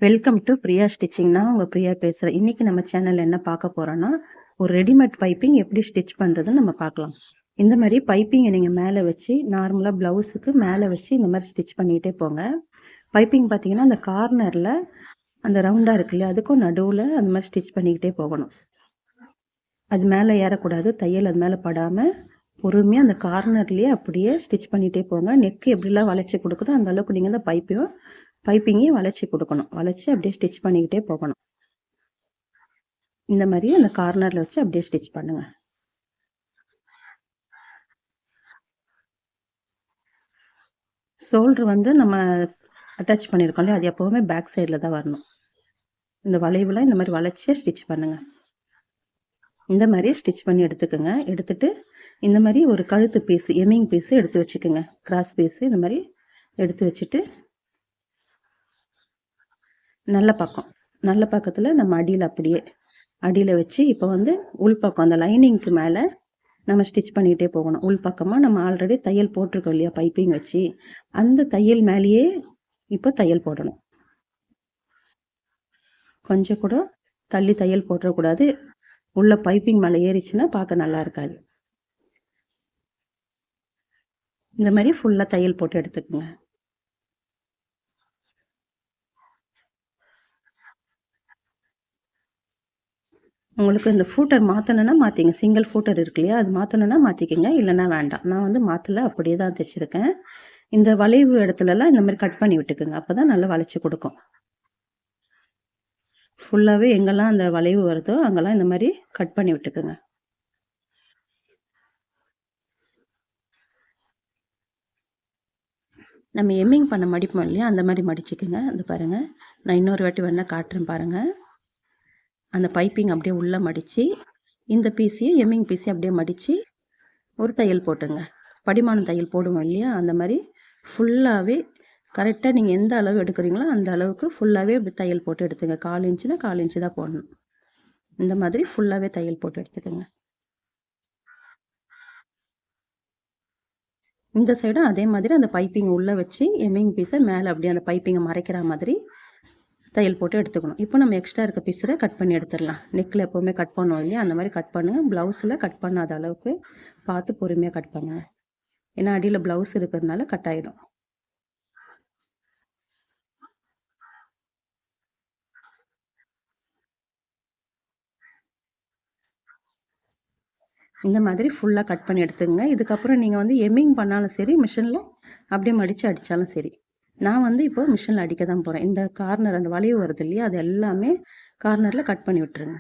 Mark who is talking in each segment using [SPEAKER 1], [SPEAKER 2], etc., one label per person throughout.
[SPEAKER 1] Welcome to Priya stitching. நான் உங்கள் பிரியா பேசுகிறேன். இன்றைக்கி நம்ம சேனலில் என்ன பார்க்க போகிறோன்னா, ஒரு ரெடிமேட் பைப்பிங் எப்படி ஸ்டிச் பண்ணுறதுன்னு நம்ம பார்க்கலாம். இந்த மாதிரி பைப்பிங்கை நீங்கள் மேலே வச்சு நார்மலாக ப்ளவுஸுக்கு மேலே வச்சு இந்த மாதிரி ஸ்டிச் பண்ணிகிட்டே போங்க. பைப்பிங் பார்த்தீங்கன்னா அந்த கார்னரில் அந்த ரவுண்டாக இருக்கு இல்லையா, அதுக்கும் நடுவில் அந்த மாதிரி ஸ்டிச் பண்ணிக்கிட்டே போகணும். அது மேலே ஏறக்கூடாது, தையல் அது மேலே படாமல் பொறுமையாக அந்த கார்னர்லேயே அப்படியே ஸ்டிச் பண்ணிகிட்டே போங்க. நெக்கு எப்படிலாம் வளைச்சி கொடுக்குதோ அந்த அளவுக்கு நீங்கள் அந்த பைப்பிங்கையும் வளைச்சி கொடுக்கணும். வளைச்சி அப்படியே ஸ்டிச் பண்ணிக்கிட்டே போகணும். இந்த மாதிரி அந்த கார்னரில் வச்சு அப்படியே ஸ்டிச் பண்ணுங்க. ஷோல்டர் வந்து நம்ம அட்டாச் பண்ணியிருக்கோம் இல்லையா, அது எப்போவுமே பேக் சைடில் தான் வரணும். இந்த வளைவில் இந்த மாதிரி வளைச்சி ஸ்டிச் பண்ணுங்க. இந்த மாதிரி ஸ்டிச் பண்ணி எடுத்துக்கோங்க. எடுத்துட்டு இந்த மாதிரி ஒரு கழுத்து பீஸு, எம்மிங் பீஸு எடுத்து வச்சுக்கோங்க. கிராஸ் பீஸு இந்த மாதிரி எடுத்து வச்சுட்டு நல்ல பக்கத்தில் நம்ம அடியில் வச்சு இப்போ வந்து உள்பக்கம் அந்த லைனிங்க்கு மேலே நம்ம ஸ்டிச் பண்ணிகிட்டே போகணும். உள்பக்கமாக நம்ம ஆல்ரெடி தையல் போட்டிருக்கோம் இல்லையா பைப்பிங் வச்சு, அந்த தையல் மேலேயே இப்போ தையல் போடணும். கொஞ்சம் கூட தள்ளி தையல் போட்டுறக்கூடாது. உள்ள பைப்பிங் மேலே ஏறிச்சுன்னா பார்க்க நல்லா இருக்காது. இந்த மாதிரி ஃபுல்லாக தையல் போட்டு எடுத்துக்கோங்க. உங்களுக்கு இந்த ஃபூட்டர் மாற்றணுன்னா மாற்றிங்க. சிங்கிள் ஃபூட்டர் இருக்கு இல்லையா, அது மாற்றணுன்னா மாற்றிக்கங்க, இல்லைன்னா வேண்டாம். நான் வந்து மாற்றலை, அப்படியே தான் தைச்சிருக்கேன். இந்த வளைவு இடத்துலலாம் இந்த மாதிரி கட் பண்ணி விட்டுக்குங்க. அப்போ தான் நல்லா வளைச்சி கொடுக்கும். ஃபுல்லாகவே எங்கெல்லாம் அந்த வளைவு வருதோ அங்கெல்லாம் இந்த மாதிரி கட் பண்ணி விட்டுக்குங்க. நம்ம எம்மிங் பண்ண மடிப்போம் இல்லையா, அந்த மாதிரி மடிச்சுக்குங்க. அந்த பாருங்கள், நான் இன்னொரு வாட்டி வேணால் காட்டுறேன் பாருங்கள். அந்த பைப்பிங் அப்படியே உள்ளே மடித்து இந்த பீஸையும் எம்மிங் பீஸையும் அப்படியே மடித்து ஒரு தையல் போட்டுங்க. படிமானம் தையல் போடுவோம் இல்லையா, அந்த மாதிரி ஃபுல்லாகவே கரெக்டாக நீங்கள் எந்த அளவு எடுக்கிறீங்களோ அந்த அளவுக்கு ஃபுல்லாகவே இப்படி தையல் போட்டு எடுத்துங்க. 1/4 இன்ச்சுனா 1/4 இன்ச்சு தான் போடணும். இந்த மாதிரி ஃபுல்லாகவே தையல் போட்டு எடுத்துக்கோங்க. இந்த சைடும் அதே மாதிரி அந்த பைப்பிங் உள்ளே வச்சு எம்மிங் பீஸை மேலே அப்படியே அந்த பைப்பிங்கை மறைக்கிற மாதிரி தையல் போட்டு எடுத்துக்கணும். இப்போ நம்ம எக்ஸ்ட்ரா இருக்க பீஸில் கட் பண்ணி எடுத்துடலாம். நெக்கில் எப்போவுமே கட் பண்ணுவோம் இல்லையா, அந்த மாதிரி கட் பண்ணுங்கள். ப்ளவுஸில் கட் பண்ணாத அளவுக்கு பார்த்து பொறுமையாக கட் பண்ணுங்கள். ஏன்னா அடியில் ப்ளவுஸ் இருக்கிறதுனால கட் ஆகிடும். இந்த மாதிரி ஃபுல்லாக கட் பண்ணி எடுத்துங்க. இதுக்கப்புறம் நீங்கள் வந்து எம்மிங் பண்ணாலும் சரி, மிஷினில் அப்படியே மடித்து அடித்தாலும் சரி. நான் வந்து இப்போ மிஷினில் அடிக்க தான் போகிறேன். இந்த கார்னர் அந்த வளைவு வருது இல்லையா, அது எல்லாமே கார்னரில் கட் பண்ணி விட்டுருங்க.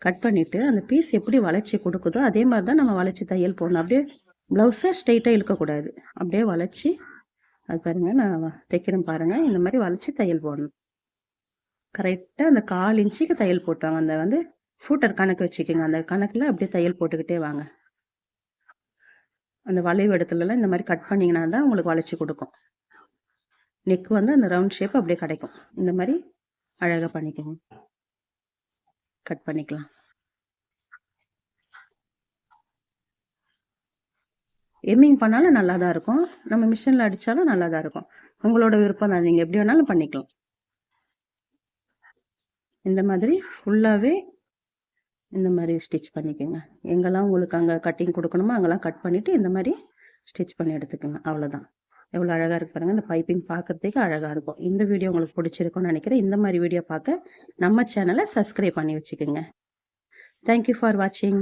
[SPEAKER 1] கட் பண்ணிவிட்டு அந்த பீஸ் எப்படி வளைச்சி கொடுக்குதோ அதே மாதிரி தான் நம்ம வளைச்சி தையல் போடணும். அப்படியே ப்ளவுஸை ஸ்ட்ரெயிட்டாக இழுக்கக்கூடாது. அப்படியே வளைச்சி, அது பாருங்கள் நான் தைக்கிறேன் பாருங்கள், இந்த மாதிரி வளைச்சி தையல் போடணும். கரெக்டாக அந்த 1/4 இன்ச்சுக்கு தையல் போட்டுவாங்க. அந்த வந்து ஃபூட்டர் கணக்கு வச்சுக்கோங்க. அந்த கணக்கில் அப்படியே தையல் போட்டுக்கிட்டே வாங்க. அந்த வளைவு இடத்துலலாம் இந்த மாதிரி கட் பண்ணிங்கன்னா தான் உங்களுக்கு வளைச்சி கொடுக்கும். நெக் வந்து அந்த ரவுண்ட் ஷேப் அப்படியே கிடைக்கும். இந்த மாதிரி அழகாக பண்ணிக்கோங்க. கட் பண்ணிக்கலாம். எம்மிங் பண்ணாலும் நல்லா தான் இருக்கும், நம்ம மிஷினில் அடித்தாலும் நல்லா தான் இருக்கும். உங்களோட விருப்பம் தான், நீங்கள் எப்படி வேணாலும் பண்ணிக்கலாம். இந்த மாதிரி ஃபுல்லாகவே இந்த மாதிரி ஸ்டிச் பண்ணிக்கோங்க. எங்கெல்லாம் உங்களுக்கு அங்கே கட்டிங் கொடுக்கணுமோ அங்கெல்லாம் கட் பண்ணிவிட்டு இந்த மாதிரி ஸ்டிச் பண்ணி எடுத்துக்கோங்க. அவ்வளோதான். எவ்வளோ அழகாக இருக்கு பாருங்கள். இந்த பைப்பிங் பார்க்குறதுக்கு அழகாக இருக்கும். இந்த வீடியோ உங்களுக்கு பிடிச்சிருக்கும்னு நினைக்கிறேன். இந்த மாதிரி வீடியோ பார்க்க நம்ம சேனலை சப்ஸ்கிரைப் பண்ணி வச்சுக்கோங்க. தேங்க்யூ ஃபார் வாட்சிங்.